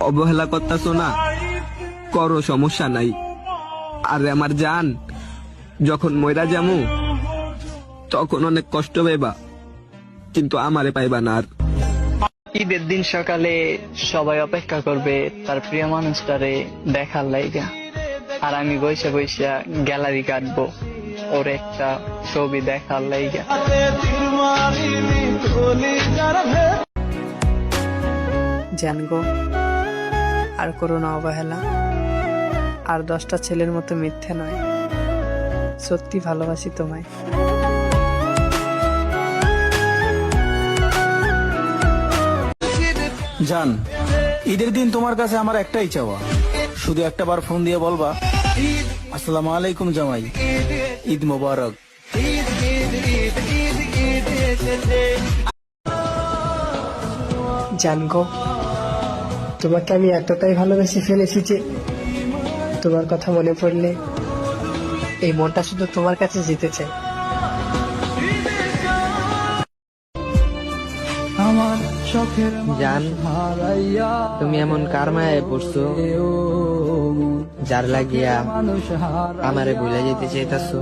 অবহেলা করতেছো না, করো, সমস্যা নাই। আরে আমার জান, যখন ময়রা যামু তখন অনেক কষ্ট পাইবা, কিন্তু আমারে পাইবা না আর। ঈদের দিন সকালে সবাই অপেক্ষা করবে তার প্রিয় মানুষটারে দেখার লাইগা, আর আমি বৈশা বৈশা গ্যালারি কাটবো ওর একটা ছবি দেখার লাইগা। জানগো, আর করো না অবহেলা, আর 10টা ছেলের মতো মিথ্যে নয়, সত্যি ভালোবাসি তোমায়। জান, ঈদের দিন তোমার কাছে আমার একটাই চাওয়া, শুধু একটা বার ফোন দিয়ে বলবা আসসালামু আলাইকুম জামাই, ঈদ মোবারক। জানগো, তোমাকে আমি এতটাই ভালোবেসে ফেলেছি যে তোমার কথা মনে পড়লে এই মনটা শুধু তোমার কাছে যেতে চায়। জান, তুমি এমন কার মায়ায় পড়ছো যার লাগিয়া আমারে ভুলে যেতে চাইতাছো?